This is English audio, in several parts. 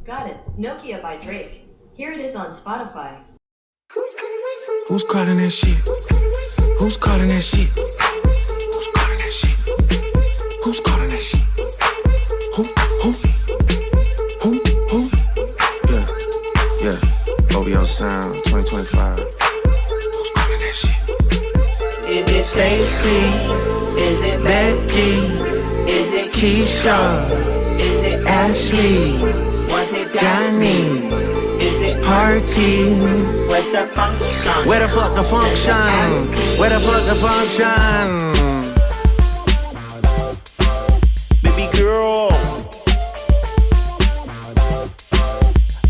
Got it. Nokia by Drake. Here it is on Spotify. Who's calling that shit? Who's calling that shit? Who's calling that shit? Who's calling that shit? Who? Yeah. OVO Sound 2025. Who's calling that shit? Is it Stacy? Is it Becky? Is it Keisha? Is it Ashley? Was it Danny? Is it party? Where's the function? Where the fuck the function? Where the fuck the function? Baby girl.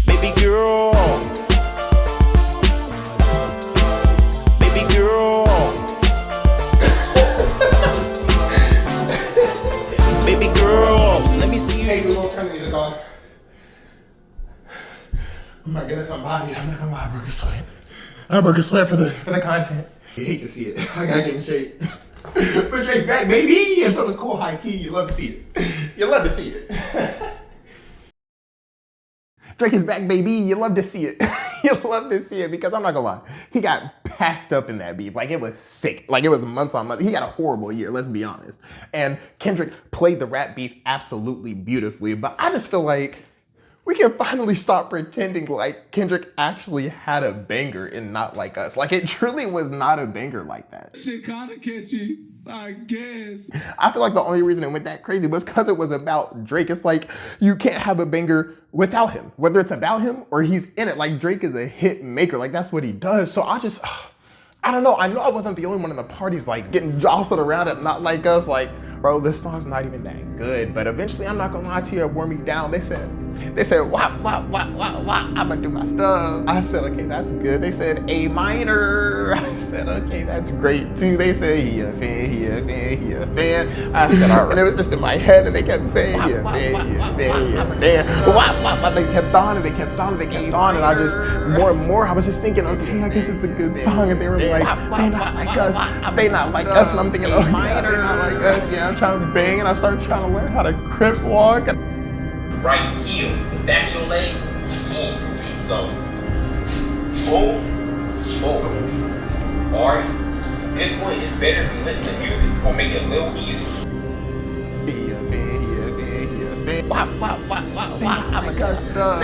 Baby girl. Baby girl. Baby girl. Let me see you. Hey Google, turn the music on. Oh my goodness, I'm bodied. I'm not gonna lie, I broke a sweat. I broke a sweat for the content. You hate to see it. I gotta get in shape. But Drake's back, baby! And so it's cool, high key. You love to see it. You love to see it. Drake is back, baby. You love to see it. You love to see it because I'm not gonna lie. He got packed up in that beef. Like, it was sick. Like, it was months on months. He had a horrible year, let's be honest. And Kendrick played the rap beef absolutely beautifully. But I just feel like we can finally stop pretending like Kendrick actually had a banger and not like us. Like, it truly was not a banger like that. Shit kinda catchy, I guess. I feel like the only reason it went that crazy was because it was about Drake. It's like, you can't have a banger without him, whether it's about him or he's in it. Like, Drake is a hit maker. Like, that's what he does. So I don't know. I know I wasn't the only one in the parties like getting jostled around it, not like us. Like, bro, this song's not even that good. But eventually, I'm not gonna lie to you, it wore me down. They said, wah, I'm gonna do my stuff. I said, okay, that's good. They said A minor. I said, okay, that's great too. They said, he a fan. I said, all right. And it was just in my head, and they kept saying, he a fan. Wah. They kept on, and they kept on, and they kept on. And I just, more and more, I was just thinking, okay, I guess it's a good song. And they were like, they not like us. They not like us. And I'm thinking, oh, yeah, they not like us. Yeah, I'm trying to bang, and I started trying to learn how to crip walk. Right heel, the back of your leg, boom. So, boom. Alright, this one is better if you listen to music. It's gonna make it a little easier. They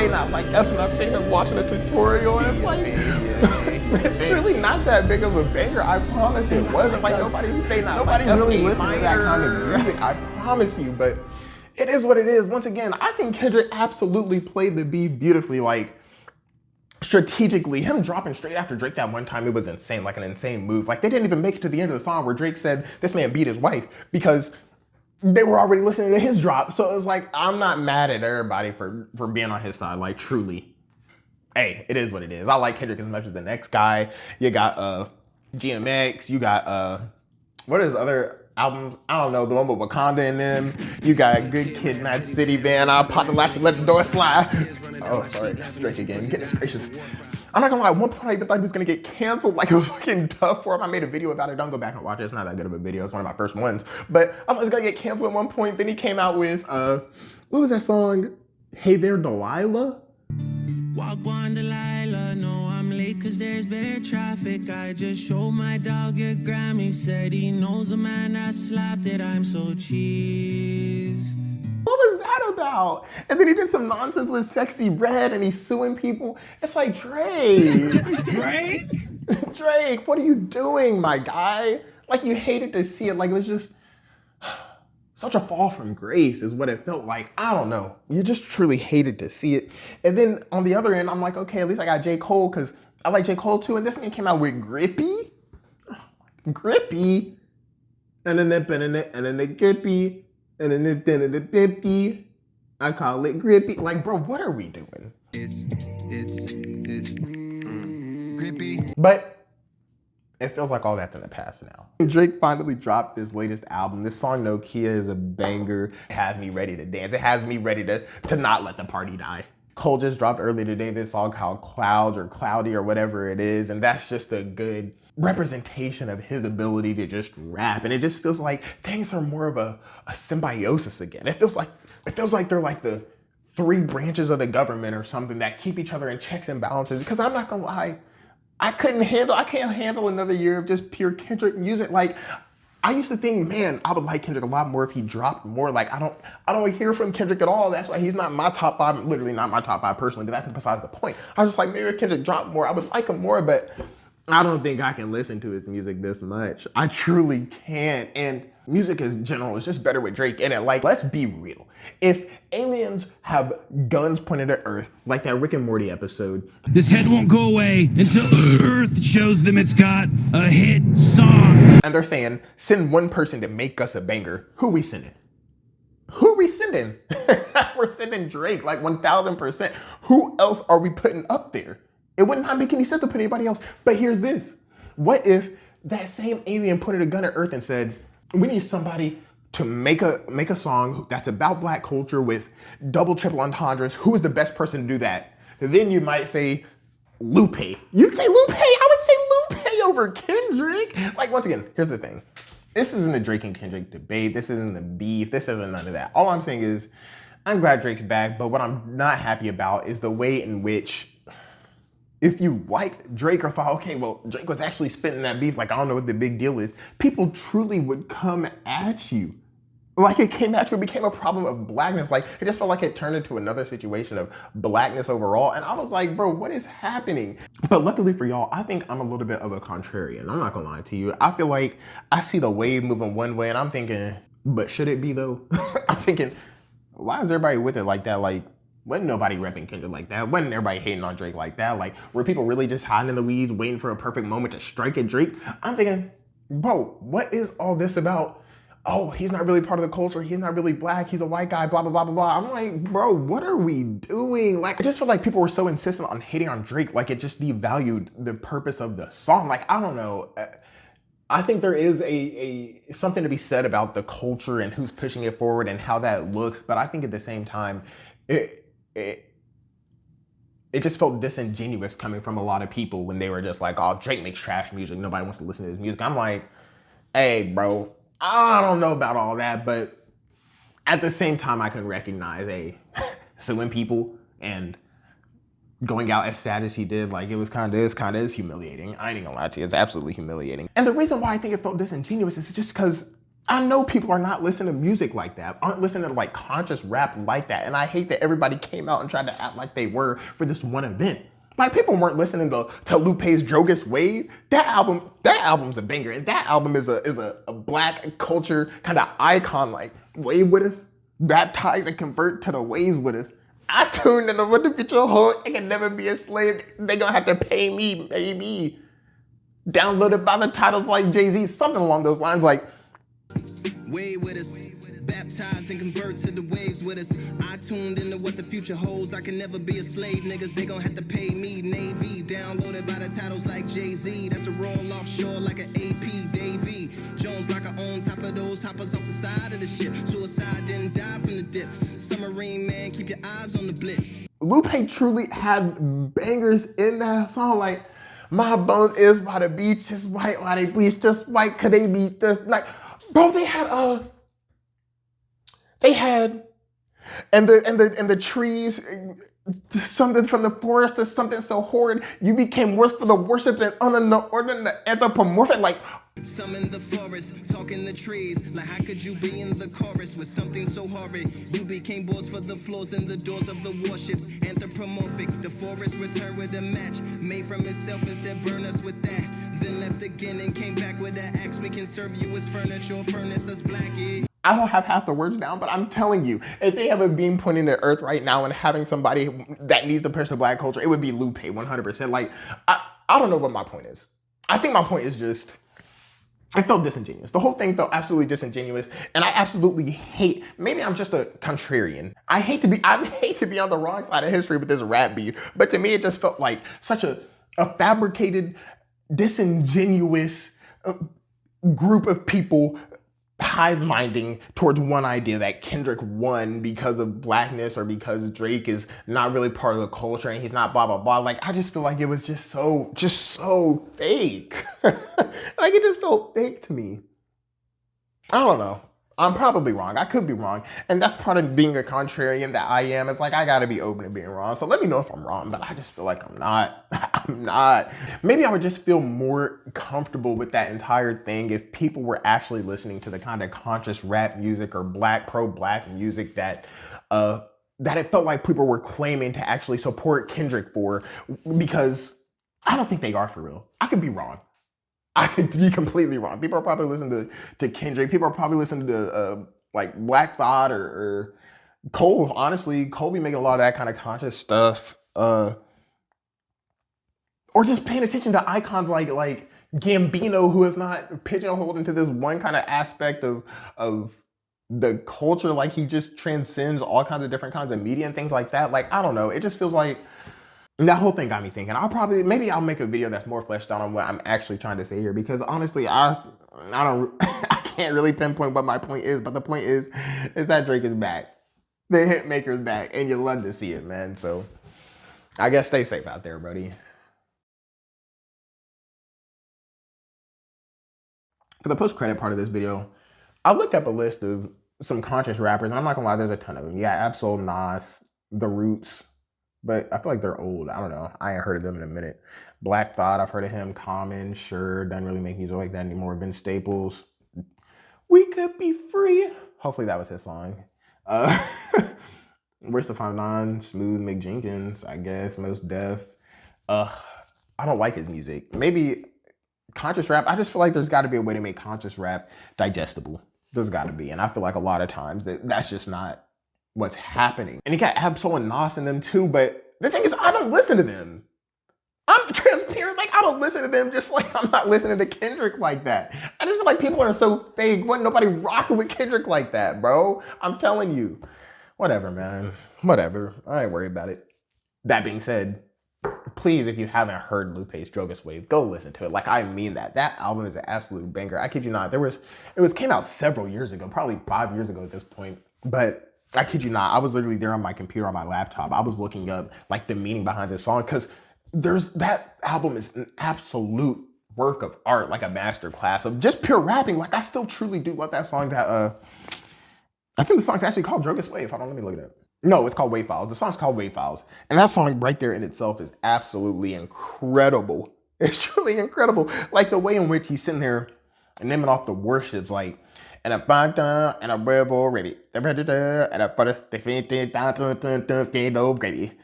not like us, and I'm sitting here watching a tutorial, and it's like, it's really not that big of a banger. I promise it wasn't. Like, nobody's really listening to that kind of music. I promise you, but it is what it is. Once again, I think Kendrick absolutely played the beat beautifully, like, strategically. Him dropping straight after Drake that one time, it was insane, like an insane move. Like, they didn't even make it to the end of the song where Drake said, this man beat his wife, because they were already listening to his drop. So it was like, I'm not mad at everybody for being on his side, like, truly. Hey, it is what it is. I like Kendrick as much as the next guy. You got GMX, you got, what is other albums? I don't know, the one with Wakanda in them. You got Good Kid, Mad City Band. I'll pop the latch and let the door slide. Oh, sorry, that's Drake again. Goodness gracious. I'm not gonna lie, at one point I even thought he was gonna get canceled, like it was fucking tough for him. I made a video about it. Don't go back and watch it. It's not that good of a video. It's one of my first ones. But I thought he was gonna get canceled at one point. Then he came out with, what was that song? Hey There, Delilah? Walk on Delilah, no, I'm late cause there's bad traffic. I just showed my dog your Grammy, said he knows a man that slapped it, I'm so cheesed. What was that about? And then he did some nonsense with Sexy Red and he's suing people. It's like, Drake. Drake, what are you doing, my guy? Like, you hated to see it. Like, it was just such a fall from grace is what it felt like. I don't know. You just truly hated to see it. And then on the other end, I'm like, okay, at least I got J. Cole because I like J. Cole too. And this man came out with Grippy. Grippy. And then the Grippy. And then the Dippy. I call it Grippy. Like, bro, what are we doing? It's grippy. But it feels like all that's in the past now. Drake finally dropped his latest album. This song, Nokia, is a banger. It has me ready to dance. It has me ready to not let the party die. Cole just dropped earlier today this song called Clouds or Cloudy or whatever it is. And that's just a good representation of his ability to just rap. And it just feels like things are more of a symbiosis again. It feels like they're like the three branches of the government or something that keep each other in checks and balances. Because I'm not gonna lie, I can't handle another year of just pure Kendrick music. Like, I used to think, man, I would like Kendrick a lot more if he dropped more. Like, I don't hear from Kendrick at all. That's why he's not my top 5, literally not my top 5 personally, but that's besides the point. I was just like, maybe if Kendrick dropped more, I would like him more, but I don't think I can listen to his music this much. I truly can't. And music in general is just better with Drake in it. Like, let's be real. If aliens have guns pointed at Earth, like that Rick and Morty episode. This head won't go away until Earth shows them it's got a hit song. And they're saying, send one person to make us a banger. Who we sending? Who we sending? We're sending Drake, like 1000%. Who else are we putting up there? It would not make any sense to put anybody else. But here's this. What if that same alien pointed a gun at Earth and said, we need somebody to make a song that's about Black culture with double, triple entendres. Who is the best person to do that? Then you might say Lupe. You'd say Lupe. I would say Lupe over Kendrick. Like, once again, here's the thing. This isn't a Drake and Kendrick debate. This isn't a beef. This isn't none of that. All I'm saying is I'm glad Drake's back, but what I'm not happy about is the way in which, if you like Drake or thought, okay, well, Drake was actually spitting that beef, like, I don't know what the big deal is, people truly would come at you. Like, it came at you, it became a problem of blackness. Like, it just felt like it turned into another situation of blackness overall. And I was like, bro, what is happening? But luckily for y'all, I think I'm a little bit of a contrarian. I'm not gonna lie to you. I feel like I see the wave moving one way and I'm thinking, but should it be though? I'm thinking, why is everybody with it like that? Like, wasn't nobody repping Kendrick like that? Wasn't everybody hating on Drake like that? Like, were people really just hiding in the weeds, waiting for a perfect moment to strike at Drake? I'm thinking, bro, what is all this about? Oh, he's not really part of the culture. He's not really black. He's a white guy, blah, blah, blah, blah, blah. I'm like, bro, what are we doing? Like, I just feel like people were so insistent on hating on Drake, like it just devalued the purpose of the song. Like, I don't know. I think there is a something to be said about the culture and who's pushing it forward and how that looks. But I think at the same time, it just felt disingenuous coming from a lot of people when they were just like, oh, Drake makes trash music. Nobody wants to listen to his music. I'm like, hey, bro, I don't know about all that, but at the same time, I can recognize suing people and going out as sad as he did. Like, it kind of is humiliating. I ain't gonna lie to you, it's absolutely humiliating. And the reason why I think it felt disingenuous is just because I know people are not listening to music like that, aren't listening to like conscious rap like that. And I hate that everybody came out and tried to act like they were for this one event. Like, people weren't listening to Lupe's Drogas Wave. That album's a banger. And that album is a black culture kind of icon. Like, wave with us, baptize and convert to the ways with us. I tuned in to what the future hold. I can never be a slave. They gonna have to pay me, maybe. Downloaded by the titles like Jay-Z, something along those lines. Like, Way with us, baptized and convert to the waves with us. I tuned into what the future holds. I can never be a slave, niggas. They gon' have to pay me. Navy, downloaded by the titles like Jay-Z. That's a roll offshore like an AP. Davey Jones like I own top of those hoppers off the side of the ship. Suicide didn't die from the dip. Submarine man, keep your eyes on the blips. Lupe truly had bangers in that song. Like, my bones is by the beach, just white, why they bleach, just white, could they be just like, bro, they had and the trees, something from the forest to something so horrid, you became worse for the worship than the anthropomorphic. Like, some in the forest, talking the trees. Like, how could you be in the chorus with something so horrid? You became boards for the floors and the doors of the warships. Anthropomorphic, the forest returned with a match made from itself and said, burn us with that. Then left again and came back with an axe. We can serve you as furniture or furnace us blackie. I don't have half the words down, but I'm telling you, if they have a beam pointing to Earth right now and having somebody that needs to push the black culture, it would be Lupe, 100%. Like, I don't know what my point is. I think my point is just, it felt disingenuous. The whole thing felt absolutely disingenuous, and I absolutely hate, maybe I'm just a contrarian. I hate to be on the wrong side of history with this rap beef, but to me it just felt like such a fabricated, disingenuous group of people hive-minding towards one idea that Kendrick won because of blackness or because Drake is not really part of the culture and he's not blah, blah, blah. Like, I just feel like it was just so fake. Like, it just felt fake to me. I don't know. I'm probably wrong. I could be wrong. And that's part of being a contrarian that I am. It's like, I gotta be open to being wrong. So let me know if I'm wrong, but I just feel like I'm not. I'm not. Maybe I would just feel more comfortable with that entire thing if people were actually listening to the kind of conscious rap music or pro-black music that it felt like people were claiming to actually support Kendrick for, because I don't think they are for real. I could be wrong. I could be completely wrong. People are probably listening to Kendrick. People are probably listening to like Black Thought or Cole. Honestly, Cole be making a lot of that kind of conscious stuff. Or just paying attention to icons like Gambino, who is not pigeonholed into this one kind of aspect of the culture. Like, he just transcends all kinds of different kinds of media and things like that. Like, I don't know. It just feels like that whole thing got me thinking. Maybe I'll make a video that's more fleshed out on what I'm actually trying to say here, because honestly, I can't really pinpoint what my point is, but the point is that Drake is back. The hit maker's back, and you love to see it, man. So I guess stay safe out there, buddy. For the post-credit part of this video, I looked up a list of some conscious rappers, and I'm not gonna lie, there's a ton of them. Yeah, Absol, Nas, The Roots, but I feel like they're old. I don't know. I ain't heard of them in a minute. Black Thought, I've heard of him. Common, sure, doesn't really make music like that anymore. Vince Staples, We Could Be Free. Hopefully that was his song. Where's the 5'9", Smooth McJenkins, I guess, Most Def. I don't like his music. Maybe conscious rap, I just feel like there's got to be a way to make conscious rap digestible. There's got to be. And I feel like a lot of times that's just not what's happening. And you got Absol and Nas in them too, but the thing is, I don't listen to them. I'm transparent, like, I don't listen to them, just like I'm not listening to Kendrick like that. I just feel like people are so fake. Wasn't nobody rocking with Kendrick like that, bro. I'm telling you. Whatever, man. Whatever. I ain't worried about it. That being said, please, if you haven't heard Lupe's Drogas Wave, go listen to it. Like, I mean that. That album is an absolute banger. I kid you not. It came out several years ago, probably 5 years ago at this point. But I kid you not, I was literally there on my computer, on my laptop. I was looking up like the meaning behind this song, because that album is an absolute work of art, like a masterclass of just pure rapping. Like, I still truly do love that song. That I think the song's actually called Drogas Wave. Hold on, let me look it up. No, it's called Wave Files. The song's called Wave Files. And that song right there in itself is absolutely incredible. It's truly incredible. Like, the way in which he's sitting there and naming off the warships, like, and a banta and a web already. And a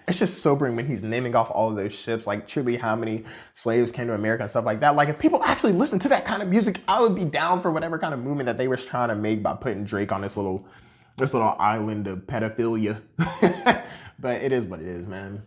it's just sobering when he's naming off all of those ships, like truly how many slaves came to America and stuff like that. Like, if people actually listen to that kind of music, I would be down for whatever kind of movement that they was trying to make by putting Drake on this little island of pedophilia. But it is what it is, man.